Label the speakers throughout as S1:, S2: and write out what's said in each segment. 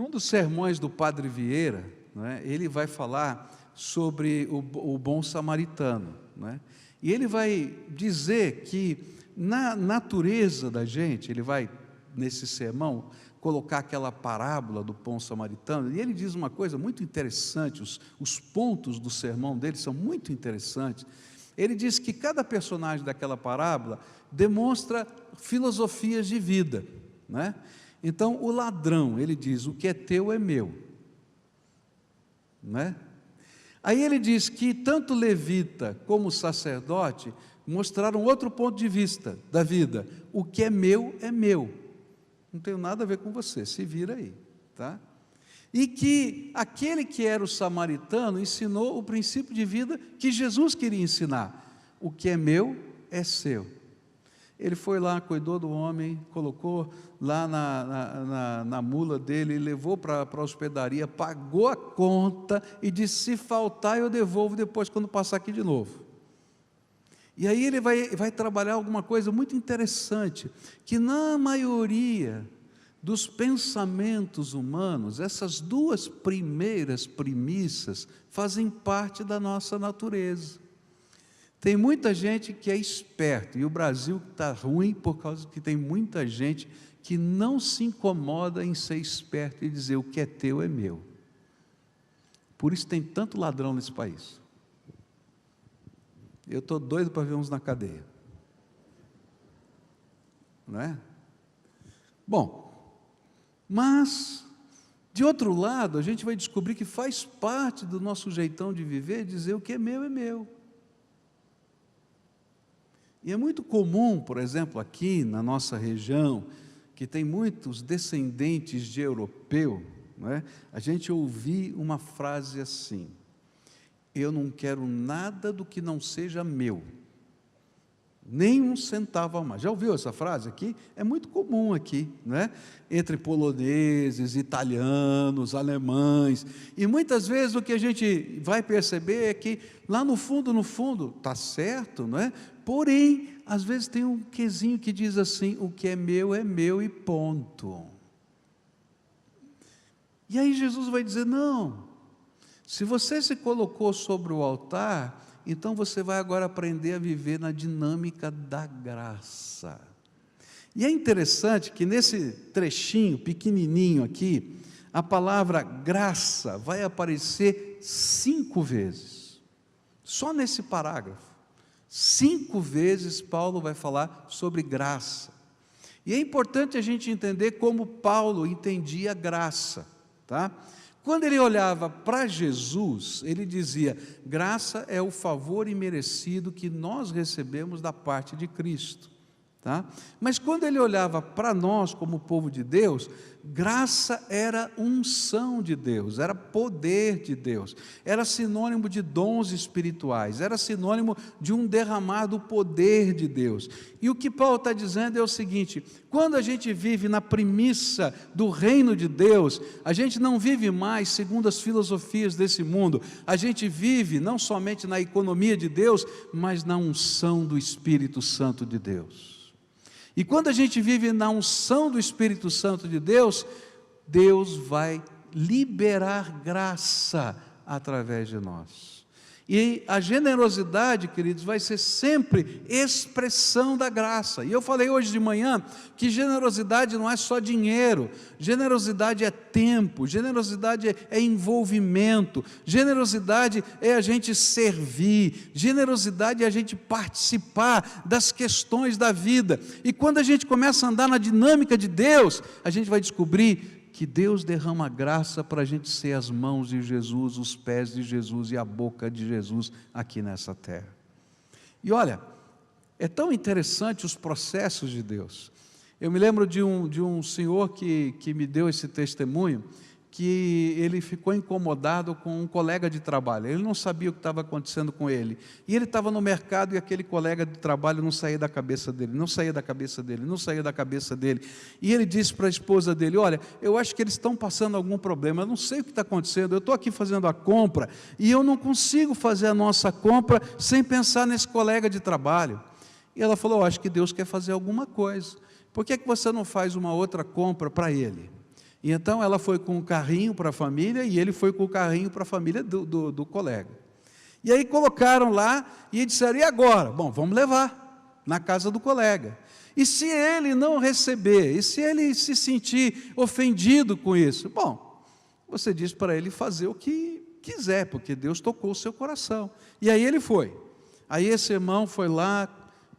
S1: Num dos sermões do Padre Vieira, ele vai falar sobre o bom samaritano, e ele vai dizer que na natureza da gente, ele vai, nesse sermão, colocar aquela parábola do bom samaritano, e ele diz uma coisa muito interessante, os pontos do sermão dele são muito interessantes. Ele diz que cada personagem daquela parábola demonstra filosofias de vida, Então, o ladrão, ele diz, o que é teu é meu, Aí ele diz que tanto o levita como o sacerdote mostraram outro ponto de vista da vida, o que é meu, não tenho nada a ver com você, se vira aí, E que aquele que era o samaritano ensinou o princípio de vida que Jesus queria ensinar, o que é meu é seu. Ele foi lá, cuidou do homem, colocou lá na mula dele, levou para a hospedaria, pagou a conta e disse, se faltar eu devolvo depois quando passar aqui de novo. E aí ele vai trabalhar alguma coisa muito interessante, que na maioria dos pensamentos humanos, essas duas primeiras premissas fazem parte da nossa natureza. Tem muita gente que é esperto, e o Brasil está ruim por causa que tem muita gente que não se incomoda em ser esperto e dizer o que é teu é meu. Por isso tem tanto ladrão nesse país. Eu estou doido para ver uns na cadeia. Não é? Bom, mas, de outro lado, a gente vai descobrir que faz parte do nosso jeitão de viver, dizer o que é meu é meu. E é muito comum, por exemplo, aqui na nossa região, que tem muitos descendentes de europeu, a gente ouvir uma frase assim, eu não quero nada do que não seja meu, nem um centavo a mais. Já ouviu essa frase aqui? É muito comum aqui, entre poloneses, italianos, alemães, e muitas vezes o que a gente vai perceber é que lá no fundo, está certo, porém, às vezes tem um quezinho que diz assim, o que é meu e ponto. E aí Jesus vai dizer, não, se você se colocou sobre o altar, então você vai agora aprender a viver na dinâmica da graça. E é interessante que nesse trechinho pequenininho aqui, a palavra graça vai aparecer 5 vezes, só nesse parágrafo. 5 vezes Paulo vai falar sobre graça. E é importante a gente entender como Paulo entendia graça, Quando ele olhava para Jesus, ele dizia, graça é o favor imerecido que nós recebemos da parte de Cristo. Mas quando ele olhava para nós como povo de Deus, graça era unção de Deus, era poder de Deus, era sinônimo de dons espirituais, era sinônimo de um derramar do poder de Deus. E o que Paulo está dizendo é o seguinte, quando a gente vive na premissa do reino de Deus, a gente não vive mais segundo as filosofias desse mundo, a gente vive não somente na economia de Deus, mas na unção do Espírito Santo de Deus. E quando a gente vive na unção do Espírito Santo de Deus, Deus vai liberar graça através de nós. E a generosidade, queridos, vai ser sempre expressão da graça. E eu falei hoje de manhã que generosidade não é só dinheiro, generosidade é tempo, generosidade é envolvimento, generosidade é a gente servir, generosidade é a gente participar das questões da vida. E quando a gente começa a andar na dinâmica de Deus, a gente vai descobrir que Deus derrama graça para a gente ser as mãos de Jesus, os pés de Jesus e a boca de Jesus aqui nessa terra. E olha, é tão interessante os processos de Deus. Eu me lembro de um senhor que me deu esse testemunho, que ele ficou incomodado com um colega de trabalho, ele não sabia o que estava acontecendo com ele, e ele estava no mercado e aquele colega de trabalho não saía da cabeça dele, não saía da cabeça dele, não saía da cabeça dele, e ele disse para a esposa dele, olha, eu acho que eles estão passando algum problema, eu não sei o que está acontecendo, eu estou aqui fazendo a compra, e eu não consigo fazer a nossa compra sem pensar nesse colega de trabalho, e ela falou, eu acho que Deus quer fazer alguma coisa, por que você não faz uma outra compra para ele? E então ela foi com o carrinho para a família e ele foi com o carrinho para a família do colega. E aí colocaram lá e disseram: e agora? Bom, vamos levar na casa do colega. E se ele não receber, e se ele se sentir ofendido com isso? Bom, você diz para ele fazer o que quiser, porque Deus tocou o seu coração. E aí ele foi. Aí esse irmão foi lá,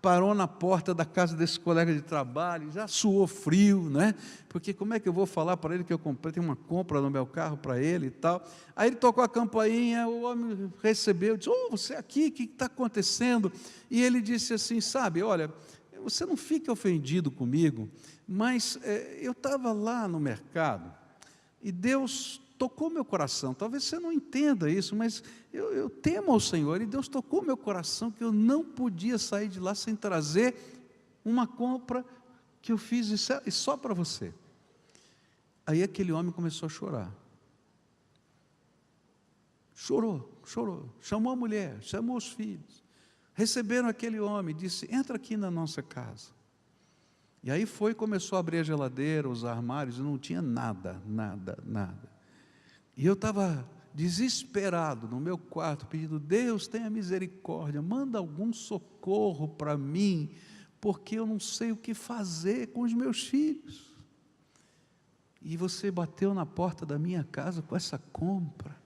S1: parou na porta da casa desse colega de trabalho, já suou frio, né? Porque como é que eu vou falar para ele que eu comprei, tem uma compra no meu carro para ele e tal. Aí ele tocou a campainha, o homem recebeu, disse: oh, você aqui, o que está acontecendo? E ele disse assim: sabe, olha, você não fique ofendido comigo, mas eu estava lá no mercado e Deus tocou meu coração. Talvez você não entenda isso, mas eu temo ao Senhor, e Deus tocou meu coração que eu não podia sair de lá sem trazer uma compra que eu fiz e só para você. Aí aquele homem começou a chorar. Chorou, chamou a mulher, chamou os filhos, receberam aquele homem, disse: entra aqui na nossa casa. E aí começou a abrir a geladeira, os armários, e não tinha nada. E eu estava desesperado no meu quarto, pedindo: Deus, tenha misericórdia, manda algum socorro para mim, porque eu não sei o que fazer com os meus filhos. E você bateu na porta da minha casa com essa compra.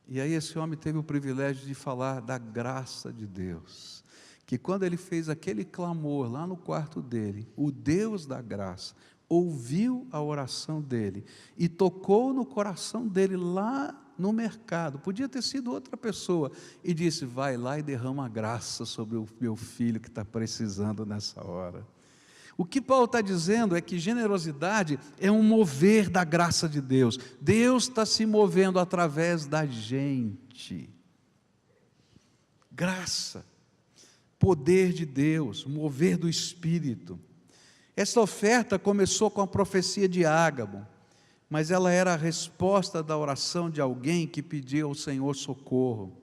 S1: E aí esse homem teve o privilégio de falar da graça de Deus, que quando ele fez aquele clamor lá no quarto dele, o Deus da graça ouviu a oração dele e tocou no coração dele lá no mercado. Podia ter sido outra pessoa, e disse: vai lá e derrama graça sobre o meu filho que está precisando nessa hora. O que Paulo está dizendo é que generosidade é um mover da graça de Deus. Deus está se movendo através da gente. Graça, poder de Deus, mover do Espírito. Essa oferta começou com a profecia de Ágabo, mas ela era a resposta da oração de alguém que pediu ao Senhor socorro.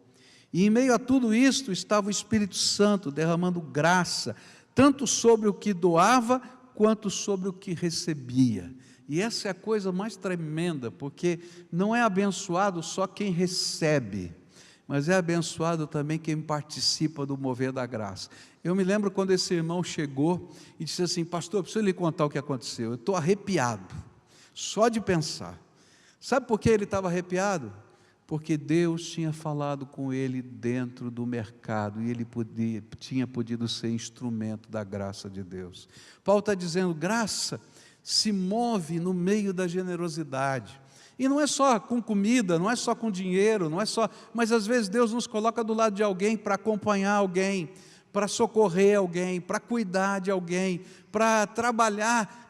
S1: E em meio a tudo isto estava o Espírito Santo derramando graça, tanto sobre o que doava, quanto sobre o que recebia. E essa é a coisa mais tremenda, porque não é abençoado só quem recebe, mas é abençoado também quem participa do mover da graça. Eu me lembro quando esse irmão chegou e disse assim: pastor, eu preciso lhe contar o que aconteceu, eu estou arrepiado, só de pensar. Sabe por que ele estava arrepiado? Porque Deus tinha falado com ele dentro do mercado, e ele tinha podido ser instrumento da graça de Deus. Paulo está dizendo: graça se move no meio da generosidade. E não é só com comida, não é só com dinheiro, mas às vezes Deus nos coloca do lado de alguém para acompanhar alguém, para socorrer alguém, para cuidar de alguém, para trabalhar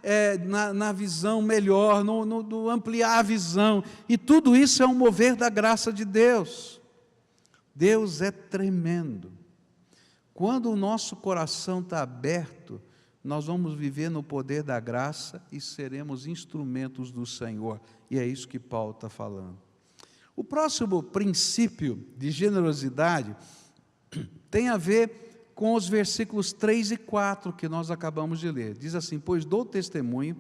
S1: na visão melhor, no ampliar a visão, e tudo isso é um mover da graça de Deus. Deus é tremendo. Quando o nosso coração está aberto, nós vamos viver no poder da graça e seremos instrumentos do Senhor, e é isso que Paulo está falando. O próximo princípio de generosidade tem a ver com os versículos 3 e 4 que nós acabamos de ler. Diz assim: pois dou testemunho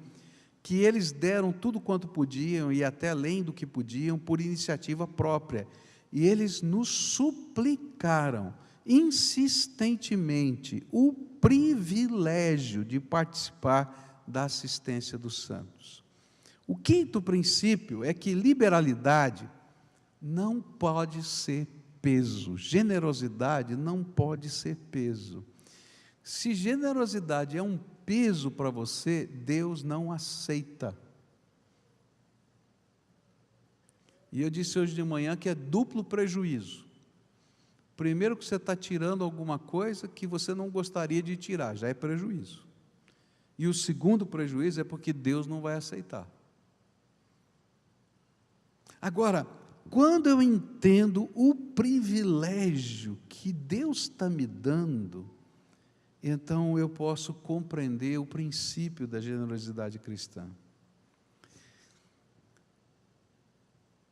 S1: que eles deram tudo quanto podiam e até além do que podiam por iniciativa própria, e eles nos suplicaram insistentemente o privilégio de participar da assistência dos santos. O quinto princípio é que liberalidade não pode ser peso, generosidade não pode ser peso. Se generosidade é um peso para você, Deus não aceita. E eu disse hoje de manhã que é duplo prejuízo. Primeiro, que você está tirando alguma coisa que você não gostaria de tirar, já é prejuízo. E o segundo prejuízo é porque Deus não vai aceitar. Agora, quando eu entendo o privilégio que Deus está me dando, então eu posso compreender o princípio da generosidade cristã.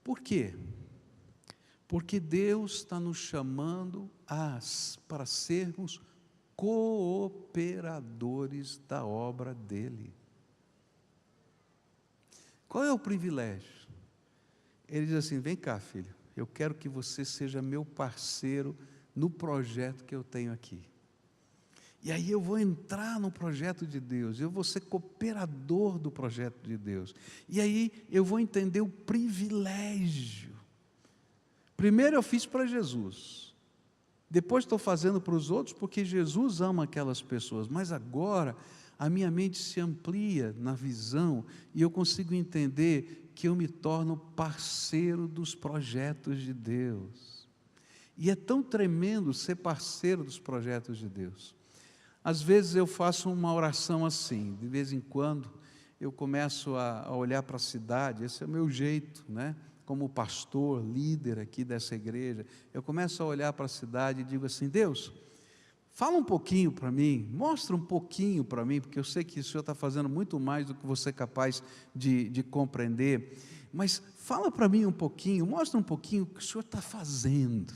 S1: Por quê? Porque Deus está nos chamando para sermos cooperadores da obra dEle. Qual é o privilégio? Ele diz assim: vem cá, filho, eu quero que você seja meu parceiro no projeto que eu tenho aqui. E aí eu vou entrar no projeto de Deus, eu vou ser cooperador do projeto de Deus. E aí eu vou entender o privilégio. Primeiro eu fiz para Jesus, depois estou fazendo para os outros porque Jesus ama aquelas pessoas, mas agora a minha mente se amplia na visão e eu consigo entender que eu me torno parceiro dos projetos de Deus. E é tão tremendo ser parceiro dos projetos de Deus. Às vezes eu faço uma oração assim, de vez em quando eu começo a olhar para a cidade, esse é o meu jeito, né? Como pastor, líder aqui dessa igreja, eu começo a olhar para a cidade e digo assim: Deus, fala um pouquinho para mim, mostra um pouquinho para mim, porque eu sei que o Senhor está fazendo muito mais do que você é capaz de compreender, mas fala para mim um pouquinho, mostra um pouquinho o que o Senhor está fazendo.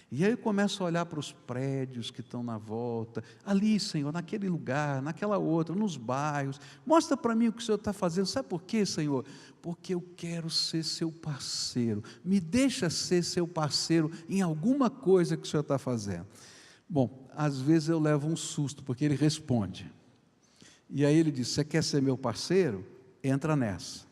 S1: E aí eu começo a olhar para os prédios que estão na volta, ali, Senhor, naquele lugar, naquela outra, nos bairros, mostra para mim o que o Senhor está fazendo. Sabe por quê, Senhor? Porque eu quero ser seu parceiro, me deixa ser seu parceiro em alguma coisa que o Senhor está fazendo. Bom, às vezes eu levo um susto, porque ele responde, e aí ele diz: você quer ser meu parceiro? Entra nessa.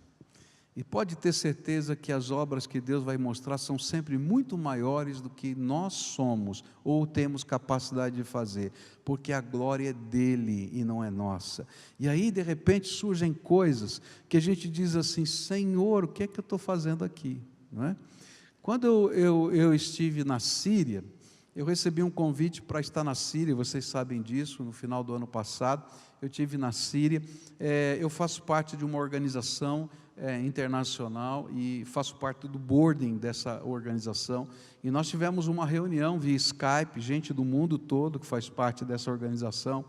S1: E pode ter certeza que as obras que Deus vai mostrar são sempre muito maiores do que nós somos ou temos capacidade de fazer, porque a glória é dele e não é nossa. E aí de repente surgem coisas que a gente diz assim: Senhor, o que é que eu estou fazendo aqui? Não é? Quando eu estive na Síria, eu recebi um convite para estar na Síria, vocês sabem disso, no final do ano passado, eu estive na Síria, eu faço parte de uma organização internacional e faço parte do boarding dessa organização, e nós tivemos uma reunião via Skype, gente do mundo todo que faz parte dessa organização,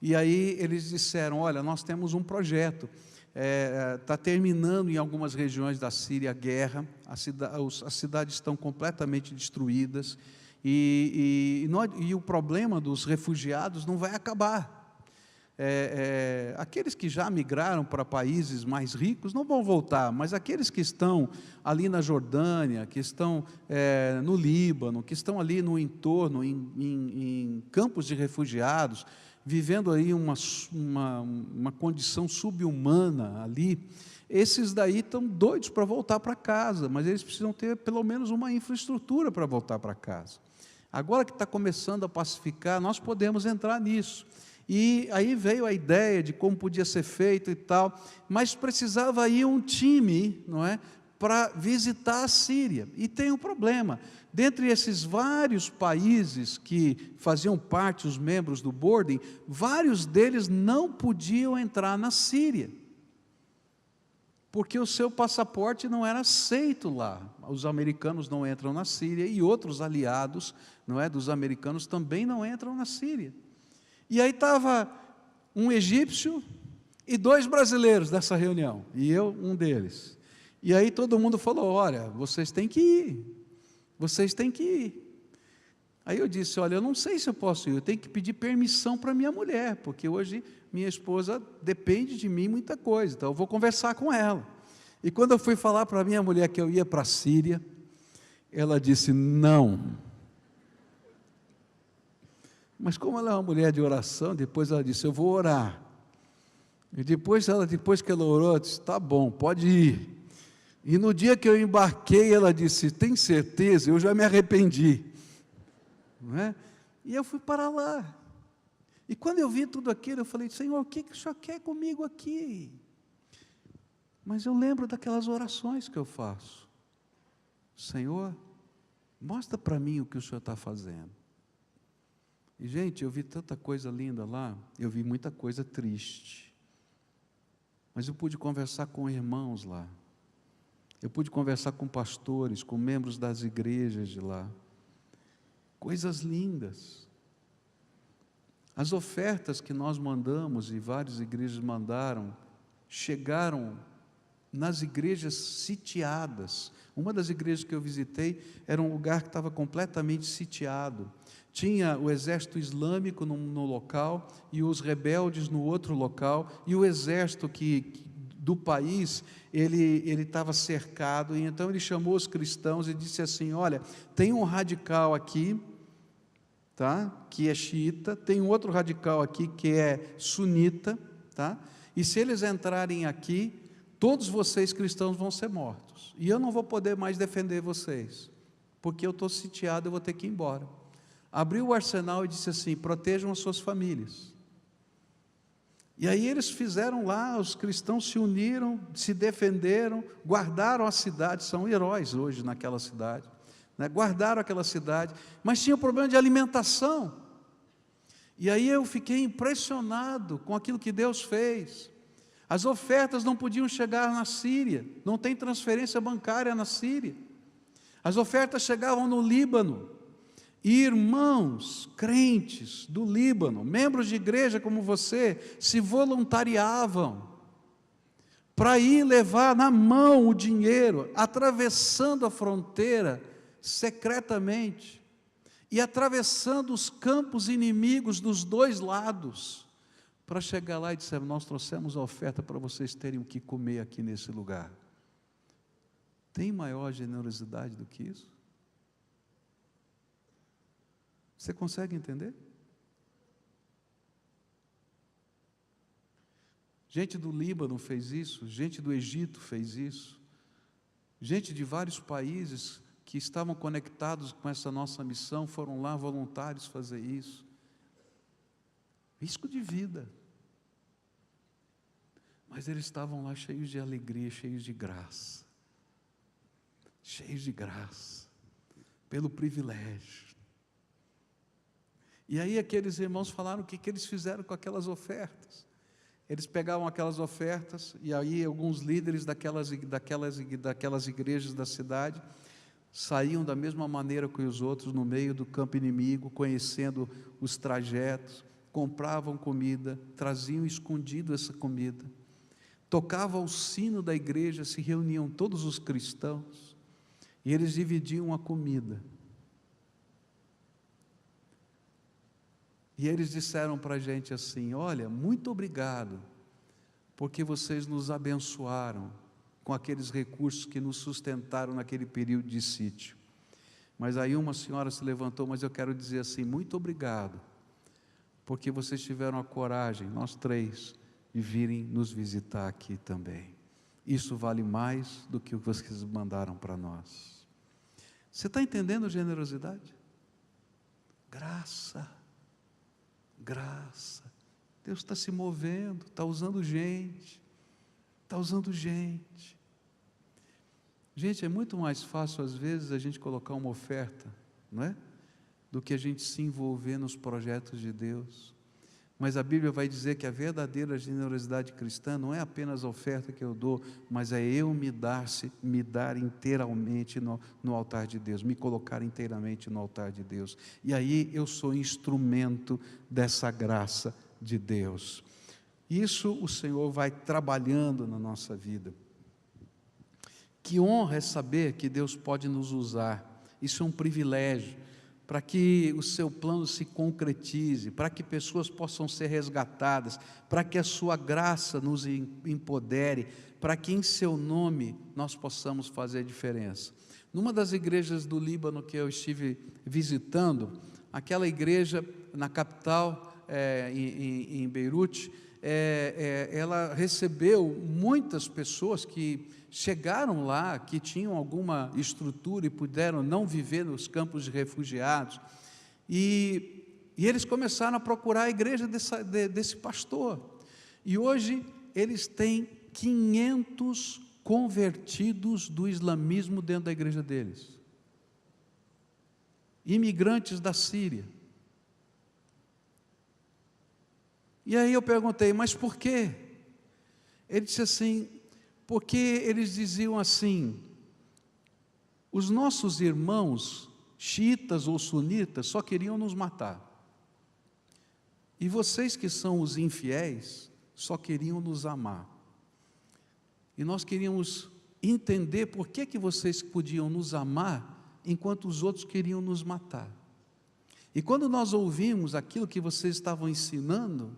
S1: e aí eles disseram: olha, nós temos um projeto, está terminando em algumas regiões da Síria a guerra, as cidades estão completamente destruídas, e o problema dos refugiados não vai acabar. Aqueles que já migraram para países mais ricos não vão voltar, mas aqueles que estão ali na Jordânia, que estão no Líbano, que estão ali no entorno, em campos de refugiados, vivendo aí uma condição subhumana ali, esses daí estão doidos para voltar para casa, mas eles precisam ter pelo menos uma infraestrutura para voltar para casa. Agora que está começando a pacificar, nós podemos entrar nisso. E aí veio a ideia de como podia ser feito e tal, mas precisava ir um time, não é, para visitar a Síria. E tem um problema: dentre esses vários países que faziam parte, os membros do boarding, vários deles não podiam entrar na Síria, porque o seu passaporte não era aceito lá. Os americanos não entram na Síria e outros aliados, não é, dos americanos também não entram na Síria. E aí estava um egípcio e 2 brasileiros nessa reunião, e eu um deles. E aí todo mundo falou: olha, vocês têm que ir, vocês têm que ir. Aí eu disse: olha, eu não sei se eu posso ir, eu tenho que pedir permissão para minha mulher, porque hoje minha esposa depende de mim muita coisa, então eu vou conversar com ela. E quando eu fui falar para minha mulher que eu ia para a Síria, ela disse: não. Mas como ela é uma mulher de oração, depois ela disse: eu vou orar. E depois que ela orou, ela disse: tá bom, pode ir. E no dia que eu embarquei, ela disse: tem certeza? Eu já me arrependi. Não é? E eu fui para lá. E quando eu vi tudo aquilo, eu falei: Senhor, o que o Senhor quer comigo aqui? Mas eu lembro daquelas orações que eu faço: Senhor, mostra para mim o que o Senhor está fazendo. E gente, eu vi tanta coisa linda lá, eu vi muita coisa triste, mas eu pude conversar com irmãos lá, eu pude conversar com pastores, com membros das igrejas de lá, coisas lindas. As ofertas que nós mandamos, e várias igrejas mandaram, chegaram nas igrejas sitiadas. Uma das igrejas que eu visitei era um lugar que estava completamente sitiado. Tinha o exército islâmico no local, e os rebeldes no outro local, e o exército do país, ele estava cercado, e então ele chamou os cristãos e disse assim: olha, tem um radical aqui, tá, que é xiita, tem um outro radical aqui que é sunita, tá, e se eles entrarem aqui, todos vocês cristãos vão ser mortos, e eu não vou poder mais defender vocês, porque eu estou sitiado, eu vou ter que ir embora. Abriu o arsenal e disse assim: protejam as suas famílias. E aí eles fizeram lá, os cristãos se uniram, se defenderam, guardaram a cidade, são heróis hoje naquela cidade, né? Guardaram aquela cidade, mas tinha problema de alimentação. E aí eu fiquei impressionado com aquilo que Deus fez. As ofertas não podiam chegar na Síria, não tem transferência bancária na Síria. As ofertas chegavam no Líbano, e irmãos crentes do Líbano, membros de igreja como você, se voluntariavam para ir levar na mão o dinheiro, atravessando a fronteira secretamente, e atravessando os campos inimigos dos dois lados, para chegar lá e dizer: nós trouxemos a oferta para vocês terem o que comer aqui nesse lugar. Tem maior generosidade do que isso? Você consegue entender? Gente do Líbano fez isso, gente do Egito fez isso, gente de vários países que estavam conectados com essa nossa missão, foram lá voluntários fazer isso. Risco de vida. Mas eles estavam lá cheios de alegria, cheios de graça. Cheios de graça, pelo privilégio. E aí aqueles irmãos falaram o que eles fizeram com aquelas ofertas. Eles pegavam aquelas ofertas, e aí alguns líderes daquelas igrejas da cidade saíam da mesma maneira que os outros, no meio do campo inimigo, conhecendo os trajetos, compravam comida, traziam escondido essa comida, tocavam o sino da igreja, se reuniam todos os cristãos, e eles dividiam a comida. E eles disseram para a gente assim: olha, muito obrigado, porque vocês nos abençoaram com aqueles recursos que nos sustentaram naquele período de sítio. Mas aí uma senhora se levantou: mas eu quero dizer assim, muito obrigado, porque vocês tiveram a coragem, nós três, de virem nos visitar aqui também. Isso vale mais do que o que vocês mandaram para nós. Você está entendendo generosidade? Graça. Graça. Deus está se movendo, está usando gente, está usando gente. Gente, é muito mais fácil às vezes a gente colocar uma oferta, não é? Do que a gente se envolver nos projetos de Deus. Mas a Bíblia vai dizer que a verdadeira generosidade cristã não é apenas a oferta que eu dou, mas é eu me dar inteiramente no altar de Deus, me colocar inteiramente no altar de Deus. E aí eu sou instrumento dessa graça de Deus. Isso o Senhor vai trabalhando na nossa vida. Que honra é saber que Deus pode nos usar. Isso é um privilégio, para que o seu plano se concretize, para que pessoas possam ser resgatadas, para que a sua graça nos empodere, para que em seu nome nós possamos fazer a diferença. Numa das igrejas do Líbano que eu estive visitando, aquela igreja na capital, em Beirute, ela recebeu muitas pessoas que chegaram lá, que tinham alguma estrutura e puderam não viver nos campos de refugiados, e eles começaram a procurar a igreja desse pastor, e hoje eles têm 500 convertidos do islamismo dentro da igreja deles, imigrantes da Síria. E aí eu perguntei: mas por quê? Ele disse assim: porque eles diziam assim: os nossos irmãos xiitas ou sunitas só queriam nos matar, e vocês que são os infiéis só queriam nos amar, e nós queríamos entender por que vocês podiam nos amar enquanto os outros queriam nos matar. E quando nós ouvimos aquilo que vocês estavam ensinando,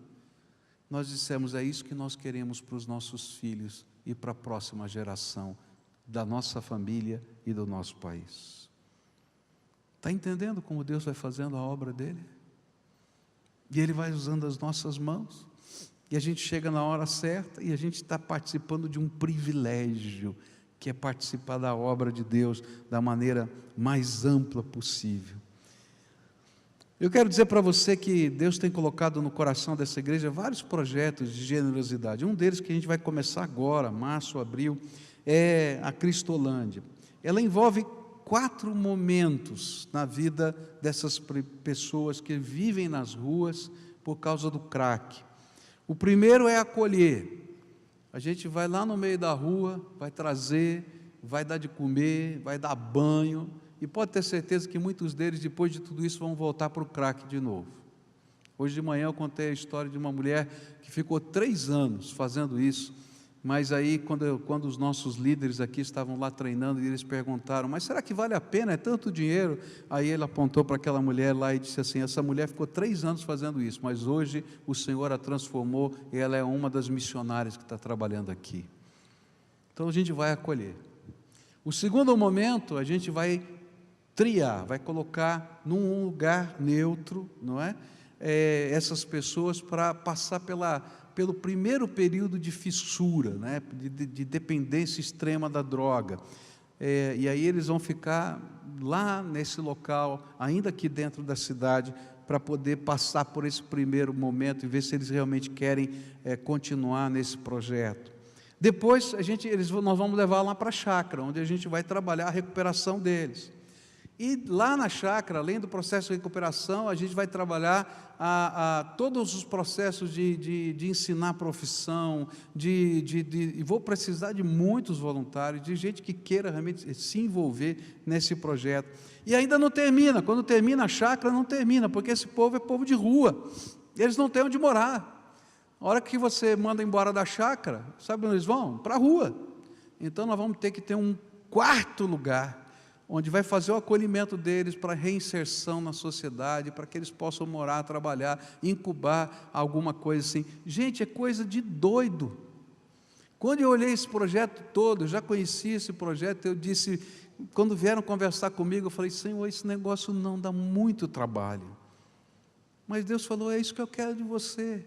S1: nós dissemos: é isso que nós queremos para os nossos filhos e para a próxima geração da nossa família e do nosso país. Está entendendo como Deus vai fazendo a obra dele? E Ele vai usando as nossas mãos, e a gente chega na hora certa, e a gente está participando de um privilégio, que é participar da obra de Deus da maneira mais ampla possível. Eu quero dizer para você que Deus tem colocado no coração dessa igreja vários projetos de generosidade. Um deles que a gente vai começar agora, março, abril, é a Cristolândia. Ela envolve 4 momentos na vida dessas pessoas que vivem nas ruas por causa do crack. O primeiro é acolher. A gente vai lá no meio da rua, vai trazer, vai dar de comer, vai dar banho, e pode ter certeza que muitos deles, depois de tudo isso, vão voltar para o crack de novo. Hoje de manhã eu contei a história de uma mulher que ficou 3 anos fazendo isso, mas aí quando os nossos líderes aqui estavam lá treinando, e eles perguntaram, mas será que vale a pena, é tanto dinheiro? Aí ele apontou para aquela mulher lá e disse assim, essa mulher ficou 3 anos fazendo isso, mas hoje o Senhor a transformou, e ela é uma das missionárias que está trabalhando aqui. Então a gente vai acolher. O segundo momento, a gente vai triar, vai colocar num lugar neutro, não é? Essas pessoas para passar pelo primeiro período de fissura, né? de dependência extrema da droga, e aí eles vão ficar lá nesse local, ainda aqui dentro da cidade, para poder passar por esse primeiro momento e ver se eles realmente querem continuar nesse projeto. Depois nós vamos levar lá para a chácara, onde a gente vai trabalhar a recuperação deles. E lá na chácara, além do processo de recuperação, a gente vai trabalhar todos os processos de ensinar a profissão, e vou precisar de muitos voluntários, de gente que queira realmente se envolver nesse projeto. E ainda não termina, quando termina a chácara, não termina, porque esse povo é povo de rua, eles não têm onde morar. A hora que você manda embora da chácara, sabe onde eles vão? Para a rua. Então nós vamos ter que ter um 4º lugar, onde vai fazer o acolhimento deles para reinserção na sociedade, para que eles possam morar, trabalhar, incubar alguma coisa assim. Gente, é coisa de doido. Quando eu olhei esse projeto todo, eu já conhecia esse projeto, eu disse, quando vieram conversar comigo, eu falei, Senhor, esse negócio não dá muito trabalho. Mas Deus falou, é isso que eu quero de você.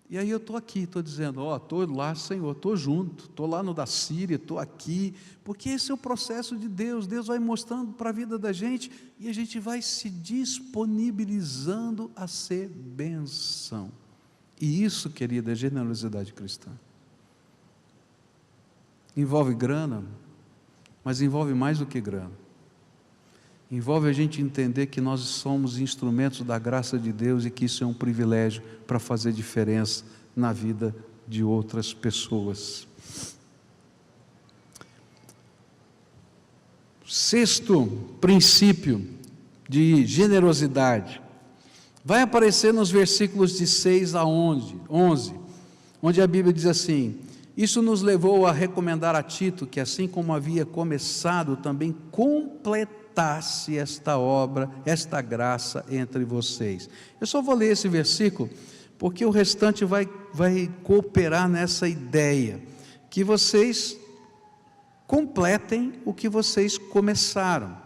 S1: E aí eu estou aqui, estou dizendo, estou lá, Senhor, estou junto, estou lá no da Síria, estou aqui, porque esse é o processo de Deus. Deus vai mostrando para a vida da gente, e a gente vai se disponibilizando a ser bênção. E isso, querida, é generosidade cristã. Envolve grana, mas envolve mais do que grana. Envolve a gente entender que nós somos instrumentos da graça de Deus e que isso é um privilégio para fazer diferença na vida de outras pessoas. 6º princípio de generosidade vai aparecer nos versículos de 6 a 11, onde a Bíblia diz assim, isso nos levou a recomendar a Tito que assim como havia começado, também completasse esta obra, esta graça entre vocês. Eu só vou ler esse versículo, porque o restante vai cooperar nessa ideia, que vocês completem o que vocês começaram.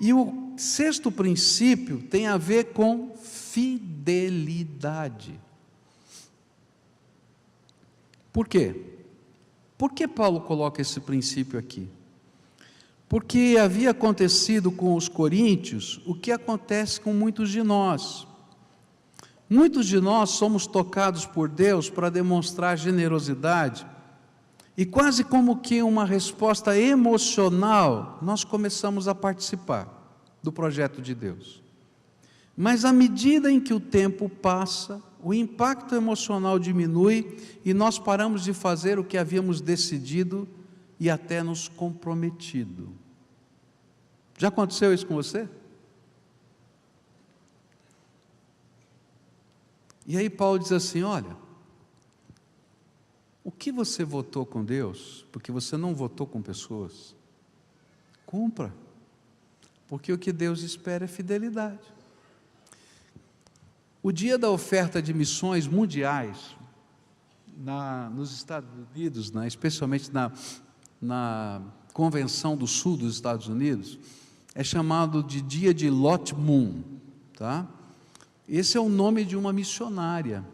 S1: E o 6º princípio tem a ver com fidelidade. Por quê? Por que Paulo coloca esse princípio aqui? Porque havia acontecido com os coríntios o que acontece com muitos de nós. Muitos de nós somos tocados por Deus para demonstrar generosidade, e quase como que uma resposta emocional, nós começamos a participar do projeto de Deus. Mas à medida em que o tempo passa, o impacto emocional diminui e nós paramos de fazer o que havíamos decidido e até nos comprometido. Já aconteceu isso com você? E aí Paulo diz assim, olha, o que você votou com Deus, porque você não votou com pessoas, cumpra, porque o que Deus espera é fidelidade. O dia da oferta de missões mundiais, nos Estados Unidos, especialmente na Convenção do Sul dos Estados Unidos, é chamado de Dia de Lot Moon, tá? Esse é o nome de uma missionária.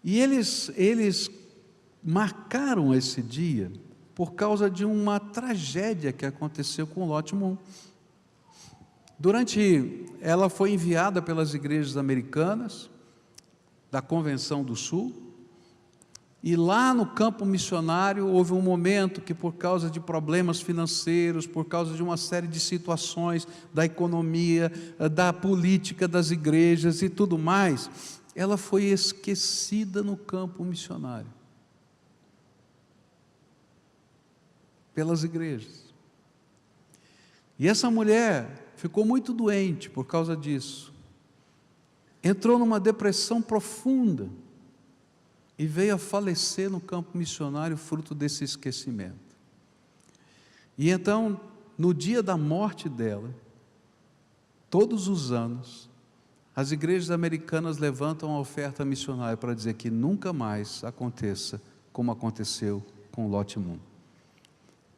S1: E eles marcaram esse dia por causa de uma tragédia que aconteceu com Lot Moon. Ela foi enviada pelas igrejas americanas da Convenção do Sul, e lá no campo missionário houve um momento que, por causa de problemas financeiros, por causa de uma série de situações da economia, da política das igrejas e tudo mais, ela foi esquecida no campo missionário pelas igrejas. E essa mulher ficou muito doente por causa disso, entrou numa depressão profunda e veio a falecer no campo missionário fruto desse esquecimento. E então, no dia da morte dela, todos os anos, as igrejas americanas levantam a oferta missionária para dizer que nunca mais aconteça como aconteceu com Lot Moon.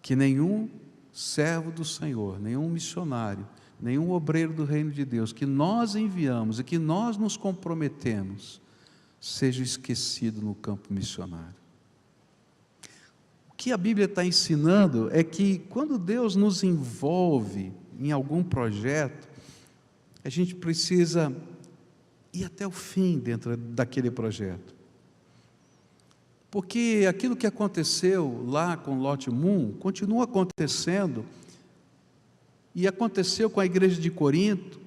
S1: Que nenhum servo do Senhor, nenhum missionário, nenhum obreiro do reino de Deus que nós enviamos e que nós nos comprometemos, seja esquecido no campo missionário. O que a Bíblia está ensinando é que quando Deus nos envolve em algum projeto, a gente precisa ir até o fim dentro daquele projeto. Porque aquilo que aconteceu lá com Lot Moon continua acontecendo, e aconteceu com a igreja de Corinto,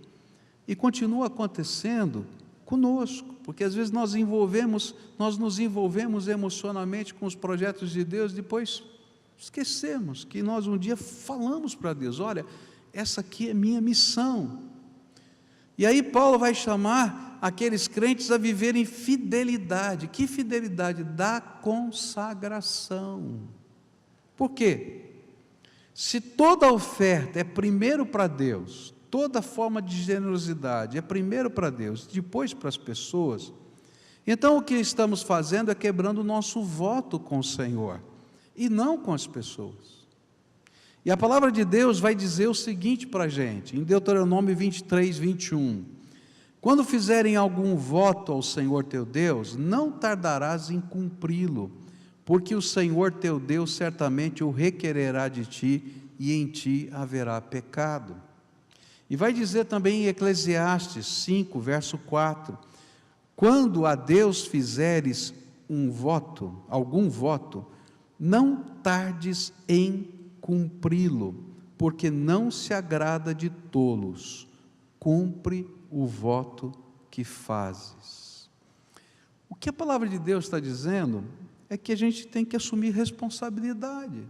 S1: e continua acontecendo conosco, porque às vezes nós nos envolvemos emocionalmente com os projetos de Deus, depois esquecemos que nós um dia falamos para Deus: olha, essa aqui é minha missão. E aí Paulo vai chamar aqueles crentes a viverem fidelidade. Que fidelidade? Da consagração. Por quê? Se toda oferta é primeiro para Deus, toda forma de generosidade é primeiro para Deus, depois para as pessoas, então o que estamos fazendo é quebrando o nosso voto com o Senhor, e não com as pessoas. E a palavra de Deus vai dizer o seguinte para a gente, em Deuteronômio 23, 21, quando fizerem algum voto ao Senhor teu Deus, não tardarás em cumpri-lo, porque o Senhor teu Deus certamente o requererá de ti, e em ti haverá pecado. E vai dizer também em Eclesiastes 5, verso 4, quando a Deus fizeres algum voto, não tardes em cumpri-lo, porque não se agrada de tolos, cumpre o voto que fazes. O que a palavra de Deus está dizendo é que a gente tem que assumir responsabilidade.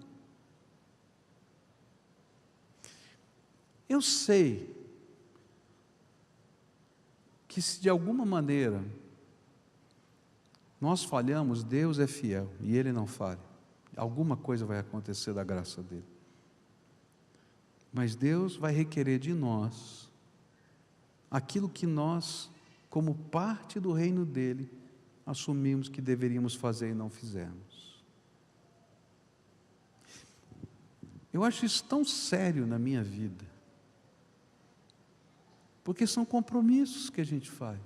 S1: Eu sei que se de alguma maneira nós falhamos, Deus é fiel e Ele não falha. Alguma coisa vai acontecer da graça dEle. Mas Deus vai requerer de nós aquilo que nós, como parte do reino dEle, assumimos que deveríamos fazer e não fizemos. Eu acho isso tão sério na minha vida, porque são compromissos que a gente faz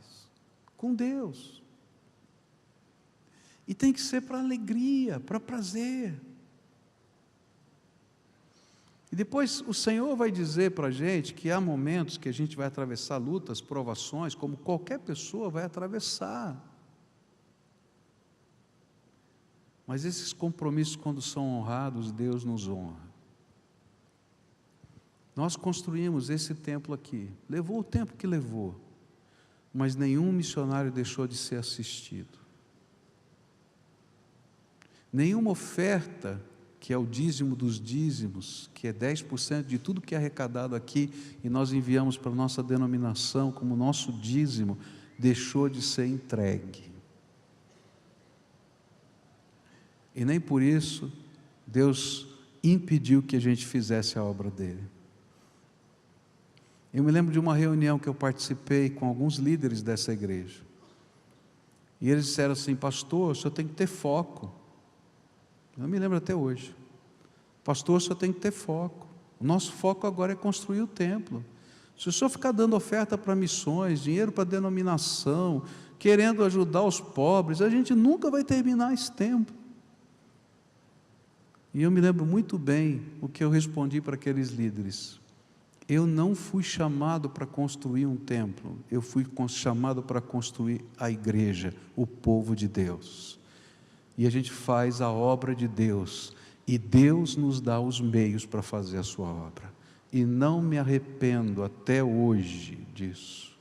S1: com Deus, e tem que ser para alegria, para prazer. E depois o Senhor vai dizer para a gente que há momentos que a gente vai atravessar lutas, provações, como qualquer pessoa vai atravessar. Mas esses compromissos, quando são honrados, Deus nos honra. Nós construímos esse templo aqui, levou o tempo que levou, mas nenhum missionário deixou de ser assistido. Nenhuma oferta, que é o dízimo dos dízimos, que é 10% de tudo que é arrecadado aqui, e nós enviamos para a nossa denominação como nosso dízimo, deixou de ser entregue. E nem por isso Deus impediu que a gente fizesse a obra dele. Eu me lembro de uma reunião que eu participei com alguns líderes dessa igreja, E eles disseram assim: pastor, o senhor tem que ter foco. Eu me lembro até hoje. Pastor, o senhor tem que ter foco. O nosso foco agora é construir o templo. Se o senhor ficar dando oferta para missões, dinheiro para denominação, querendo ajudar os pobres, a gente nunca vai terminar esse templo. E eu me lembro muito bem o que eu respondi para aqueles líderes: eu não fui chamado para construir um templo, eu fui chamado para construir a igreja, o povo de Deus. E a gente faz a obra de Deus, e Deus nos dá os meios para fazer a sua obra. E não me arrependo até hoje disso.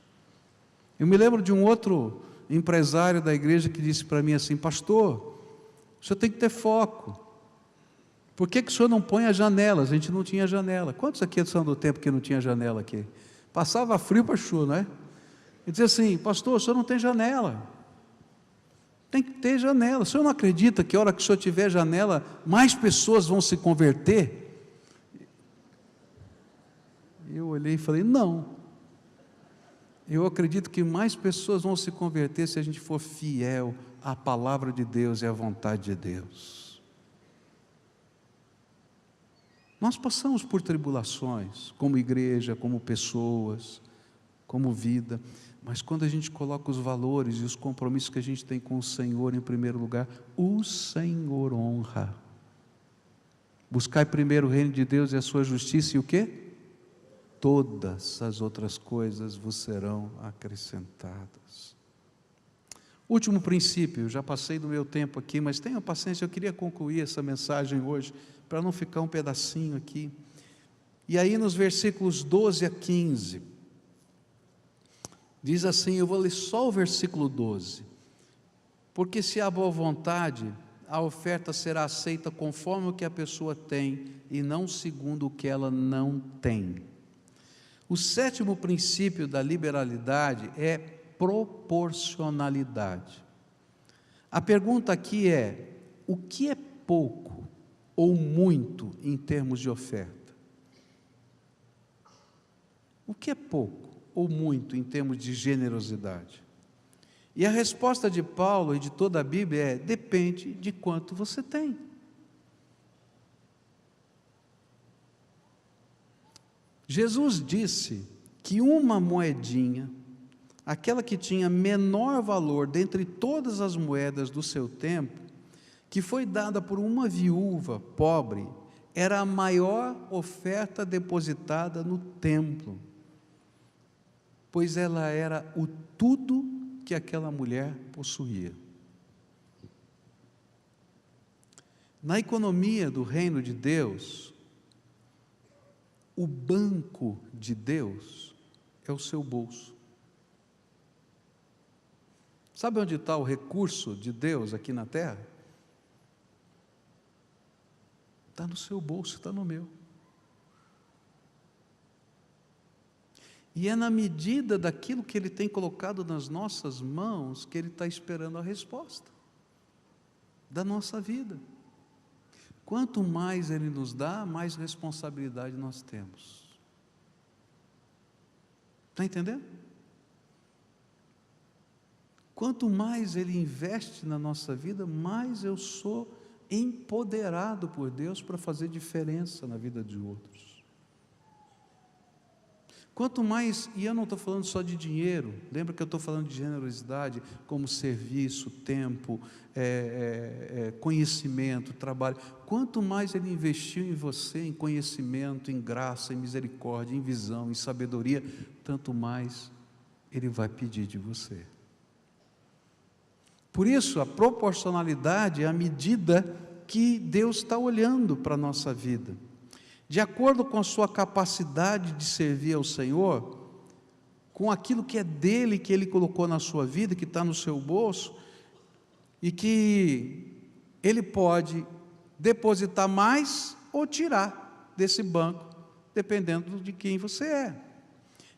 S1: Eu me lembro de um outro empresário da igreja que disse para mim assim: pastor, o senhor tem que ter foco. Por que o senhor não põe as janelas? A gente não tinha janela. Quantos aqui são do tempo que não tinha janela aqui? Passava frio para chuva, não é? E dizia assim: pastor, o senhor não tem janela. Tem que ter janela. O senhor não acredita que a hora que o senhor tiver janela, mais pessoas vão se converter? Eu olhei e falei: não. Eu acredito que mais pessoas vão se converter se a gente for fiel à palavra de Deus e à vontade de Deus. Nós passamos por tribulações, como igreja, como pessoas, como vida, mas quando a gente coloca os valores e os compromissos que a gente tem com o Senhor em primeiro lugar, o Senhor honra. Buscai primeiro o reino de Deus e a sua justiça, e o quê? Todas as outras coisas vos serão acrescentadas. Último princípio, eu já passei do meu tempo aqui, mas tenha paciência, eu queria concluir essa mensagem hoje, para não ficar um pedacinho aqui. E aí nos versículos 12 a 15, diz assim, eu vou ler só o versículo 12, porque se há boa vontade, a oferta será aceita conforme o que a pessoa tem, e não segundo o que ela não tem. O sétimo princípio da liberalidade é proporcionalidade. A pergunta aqui é: o que é pouco ou muito em termos de oferta? O que é pouco ou muito em termos de generosidade? E a resposta de Paulo e de toda a Bíblia é: depende de quanto você tem. Jesus disse que uma moedinha, aquela que tinha menor valor dentre todas as moedas do seu tempo, que foi dada por uma viúva pobre, era a maior oferta depositada no templo, pois ela era o tudo que aquela mulher possuía. Na economia do reino de Deus, o banco de Deus é o seu bolso. Sabe onde está o recurso de Deus aqui na terra? Está no seu bolso, está no meu. E é na medida daquilo que Ele tem colocado nas nossas mãos que Ele está esperando a resposta da nossa vida. Quanto mais Ele nos dá, mais responsabilidade nós temos. Está entendendo? Quanto mais Ele investe na nossa vida, mais eu sou empoderado por Deus para fazer diferença na vida de outros. Quanto mais, e eu não estou falando só de dinheiro, lembra que eu estou falando de generosidade, como serviço, tempo, conhecimento, trabalho. Quanto mais Ele investiu em você, em conhecimento, em graça, em misericórdia, em visão, em sabedoria, tanto mais Ele vai pedir de você. Por isso, a proporcionalidade é a medida que Deus está olhando para a nossa vida. De acordo com a sua capacidade de servir ao Senhor, com aquilo que é dele, que Ele colocou na sua vida, que está no seu bolso, e que Ele pode depositar mais ou tirar desse banco, dependendo de quem você é.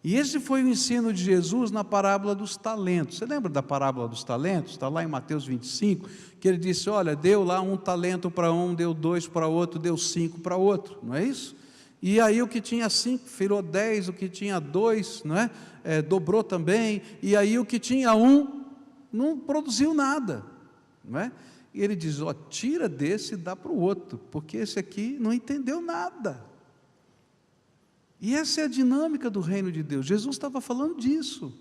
S1: E esse foi o ensino de Jesus na parábola dos talentos. Você lembra da parábola dos talentos? Está lá em Mateus 25, que Ele disse, olha, deu lá 1 talento para um, deu 2 para outro, deu 5 para outro, não é isso? E aí o que tinha 5 virou 10, o que tinha 2, não é? Dobrou também, e aí o que tinha 1 não produziu nada, não é? E ele diz, ó, tira desse e dá para o outro, porque esse aqui não entendeu nada. E essa é a dinâmica do reino de Deus. Jesus estava falando disso.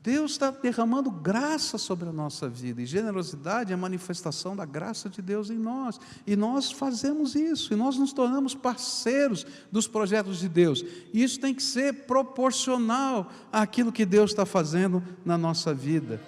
S1: Deus está derramando graça sobre a nossa vida, e generosidade é a manifestação da graça de Deus em nós, e nós fazemos isso, e nós nos tornamos parceiros dos projetos de Deus, e isso tem que ser proporcional àquilo que Deus está fazendo na nossa vida.